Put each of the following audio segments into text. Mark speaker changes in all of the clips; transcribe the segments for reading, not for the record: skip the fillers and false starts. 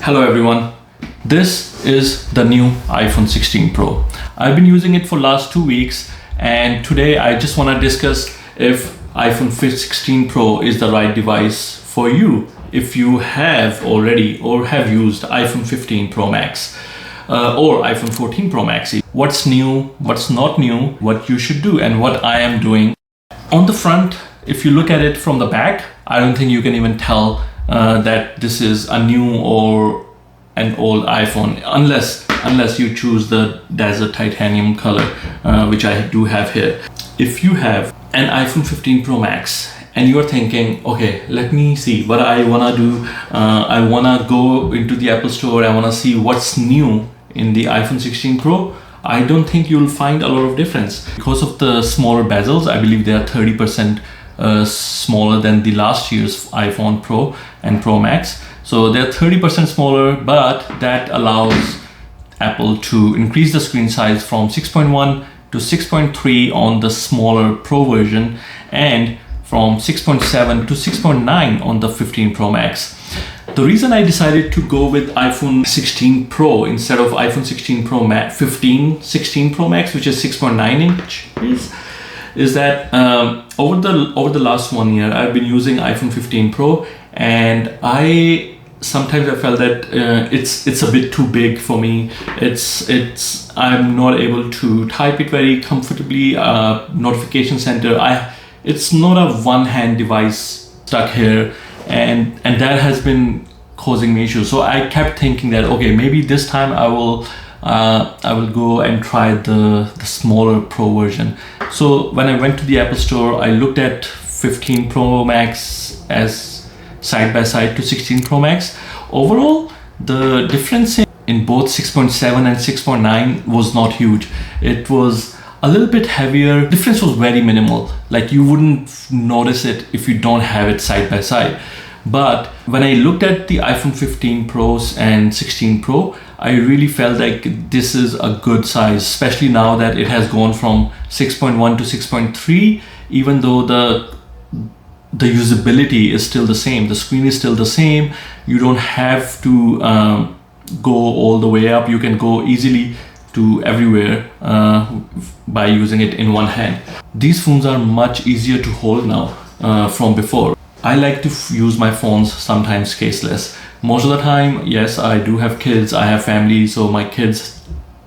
Speaker 1: Hello everyone, this is the new iPhone 16 Pro. I've been using it for last 2 weeks and today I just want to discuss if iPhone 16 Pro is the right device for you if you have already or have used iPhone 15 Pro Max or iPhone 14 Pro Max. What's new, what's not new, what you should do and what I am doing. On the front, if you look at it from the back, I don't think you can even tell that this is a new or an old iPhone unless you choose the desert titanium color, which I do have here. If you have an iPhone 15 Pro Max and you're thinking, okay, let me see what I wanna do. I wanna go into the Apple Store. I wanna see what's new in the iPhone 16 Pro. I don't think you'll find a lot of difference because of the smaller bezels. I believe they are 30% smaller than the last year's iPhone Pro and Pro Max. So they're 30% smaller, but that allows Apple to increase the screen size from 6.1 to 6.3 on the smaller Pro version and from 6.7 to 6.9 on the 15 Pro Max. The reason I decided to go with iPhone 16 Pro instead of iPhone 16 Pro Max, 16 Pro Max, which is 6.9 inch, is that over the last 1 year, I've been using iPhone 15 Pro, and sometimes I felt that it's a bit too big for me. I'm not able to type it very comfortably. Notification center, it's not a one-hand device stuck here, and that has been causing me issues. So I kept thinking that okay, maybe this time I will go and try the smaller Pro version. So when I went to the Apple Store, I looked at 15 Pro Max as side by side to 16 Pro Max. Overall, the difference in both 6.7 and 6.9 was not huge. It was a little bit heavier. Difference was very minimal. Like you wouldn't notice it if you don't have it side by side. But when I looked at the iPhone 15 Pros and 16 Pro, I really felt like this is a good size, especially now that it has gone from 6.1 to 6.3, even though the usability is still the same. The screen is still the same. You don't have to go all the way up. You can go easily to everywhere by using it in one hand. These phones are much easier to hold now from before. I like to use my phones sometimes caseless. Most of the time, yes, I do have kids, I have family, so my kids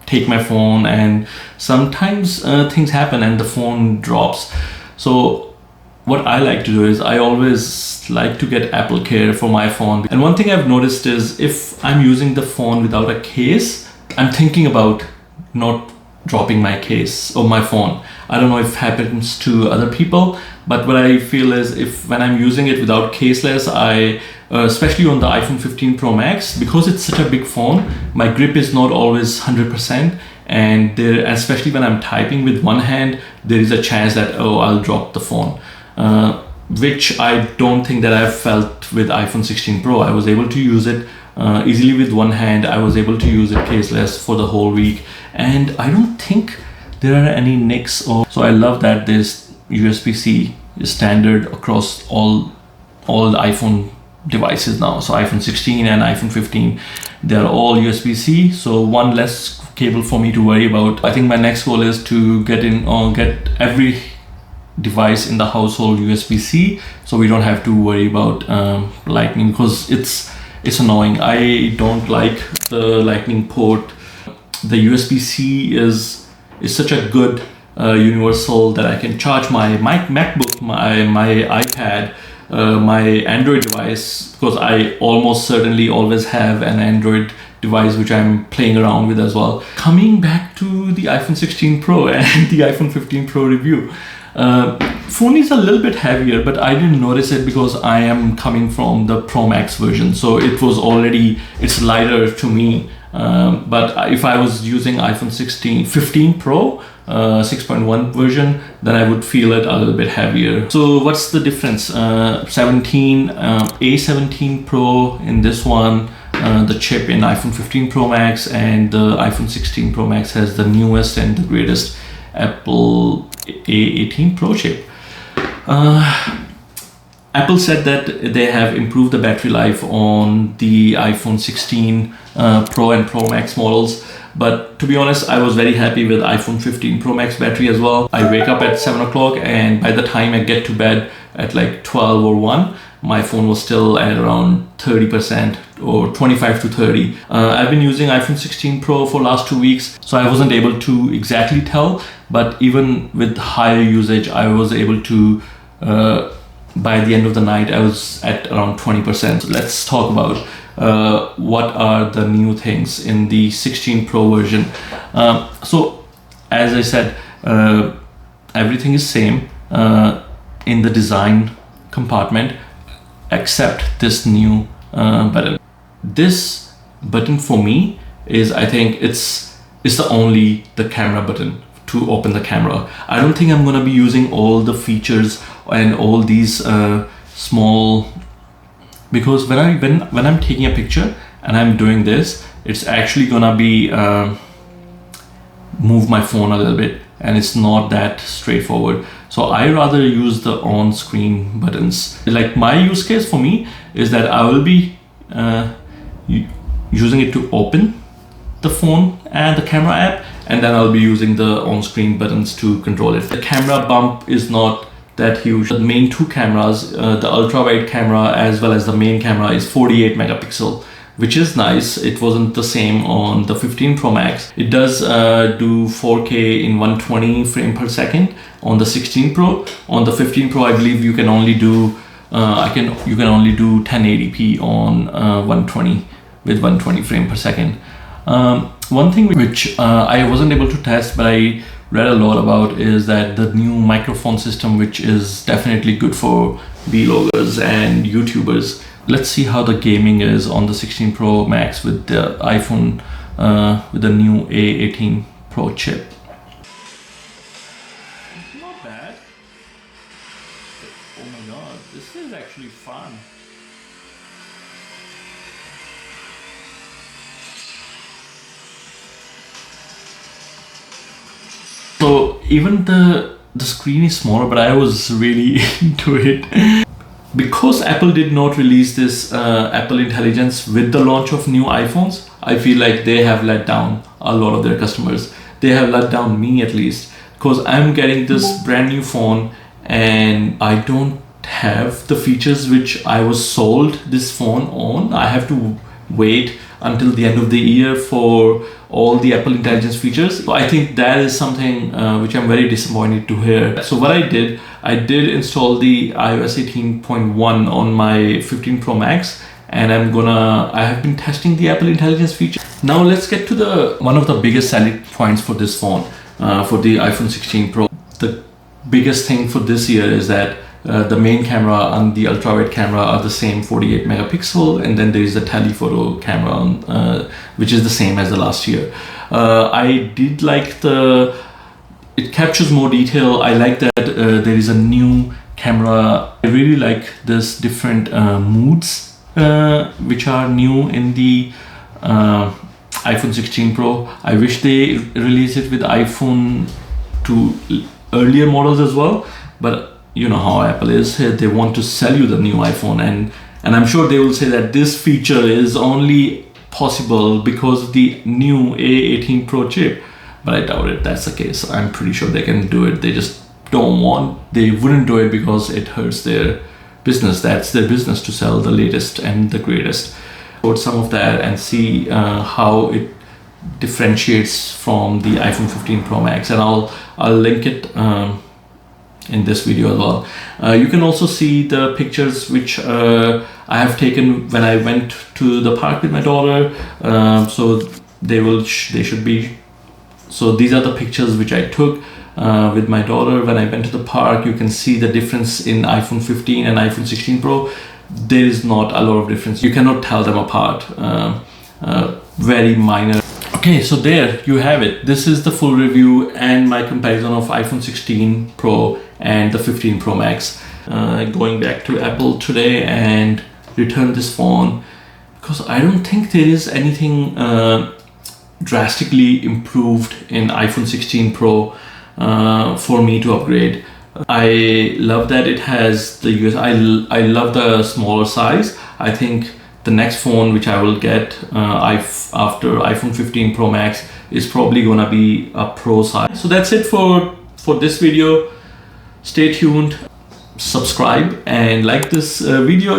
Speaker 1: take my phone, and sometimes things happen and the phone drops. So what I like to do is I always like to get Apple Care for my phone. And one thing I've noticed is if I'm using the phone without a case, I'm thinking about not dropping my case or my phone. I don't know if it happens to other people, but what I feel is when I'm using it without caseless, especially on the iPhone 15 Pro Max, because it's such a big phone, my grip is not always 100%, and especially when I'm typing with one hand, there is a chance that I'll drop the phone, which I don't think that I've felt with iPhone 16 Pro. I was able to use it easily with one hand. I was able to use it caseless for the whole week, and I don't think there are any nicks. So I love that this USB-C is standard across all the iPhone devices now. So iPhone 16 and iPhone 15, they're all USB-C, so one less cable for me to worry about. I think my next goal is to get every device in the household USB-C, so we don't have to worry about Lightning, because it's annoying. I don't like the Lightning port. The USB-C is such a good universal that I can charge my MacBook, my iPad, my Android device, because I almost certainly always have an Android device which I'm playing around with as well. Coming back to the iPhone 16 Pro and the iPhone 15 Pro review, phone is a little bit heavier, but I didn't notice it because I am coming from the Pro Max version, so it's lighter to me. But if I was using iPhone 15 Pro 6.1 version, then I would feel it a little bit heavier. So what's the difference? A17 Pro in this one, the chip in iPhone 15 Pro Max, and the iPhone 16 Pro Max has the newest and the greatest Apple A18 Pro chip. Apple said that they have improved the battery life on the iPhone 16 Pro and Pro Max models. But to be honest, I was very happy with iPhone 15 Pro Max battery as well. I wake up at 7 o'clock and by the time I get to bed at like 12 or 1, my phone was still at around 30% or 25 to 30. I've been using iPhone 16 Pro for last 2 weeks, so I wasn't able to exactly tell, but even with higher usage, I was able to, by the end of the night, I was at around 20%. So let's talk about what are the new things in the 16 Pro version. So as I said, everything is same in the design compartment except this new button. This button for me is, I think it's the camera button to open the camera. I don't think I'm gonna be using all the features and all these small, because when I'm taking a picture and I'm doing this, it's actually gonna be move my phone a little bit, and it's not that straightforward. So I rather use the on-screen buttons. Like my use case for me is that I will be using it to open the phone and the camera app, and then I'll be using the on-screen buttons to control it. The camera bump is not that huge. The main two cameras, the ultra-wide camera as well as the main camera, is 48 megapixel, which is nice. It wasn't the same on the 15 Pro Max. It does do 4K in 120 frame per second on the 16 Pro. On the 15 Pro, I believe you can only do you can only do 1080p on 120 with 120 frame per second. One thing which I wasn't able to test, but I read a lot about, is that the new microphone system, which is definitely good for vloggers and YouTubers. Let's see how the gaming is on the 16 Pro Max with the iPhone, with the new A18 Pro chip. Not bad. Oh my god, this is actually fun. So even the screen is smaller, but I was really into it. Because Apple did not release this Apple Intelligence with the launch of new iPhones, I feel like they have let down a lot of their customers. They have let down me at least, because I'm getting this brand new phone and I don't have the features which I was sold this phone on. I have to wait until the end of the year for all the Apple Intelligence features. So I think that is something which I'm very disappointed to hear. So what I did install the iOS 18.1 on my 15 Pro Max, and I have been testing the Apple Intelligence feature. Now let's get to one of the biggest selling points for this phone, for the iPhone 16 Pro. The biggest thing for this year is that the main camera and the ultra-wide camera are the same 48 megapixel, and then there is a telephoto camera which is the same as the last year. I did like it captures more detail. I like that there is a new camera. I really like this different moods which are new in the iPhone 16 Pro. I wish they release it with iPhone to earlier models as well, but you know how Apple is. They want to sell you the new iPhone, and I'm sure they will say that this feature is only possible because of the new A18 Pro chip, but I doubt it that's the case. I'm pretty sure they can do it. They just they wouldn't do it because it hurts their business. That's their business, to sell the latest and the greatest. Put some of that and see how it differentiates from the iPhone 15 Pro Max, and I'll link it in this video as well. You can also see the pictures which I have taken when I went to the park with my daughter. So they should be. So these are the pictures which I took with my daughter when I went to the park. You can see the difference in iPhone 15 and iPhone 16 Pro. There is not a lot of difference. You cannot tell them apart. Very minor. Okay, so there you have it. This is the full review and my comparison of iPhone 16 Pro and the 15 Pro Max. Going back to Apple today and return this phone because I don't think there is anything drastically improved in iPhone 16 Pro for me to upgrade. I love that it has the US. I love the smaller size. I think the next phone which I will get after iPhone 15 Pro Max is probably gonna be a Pro size. So that's it for this video. Stay tuned, subscribe and like this video.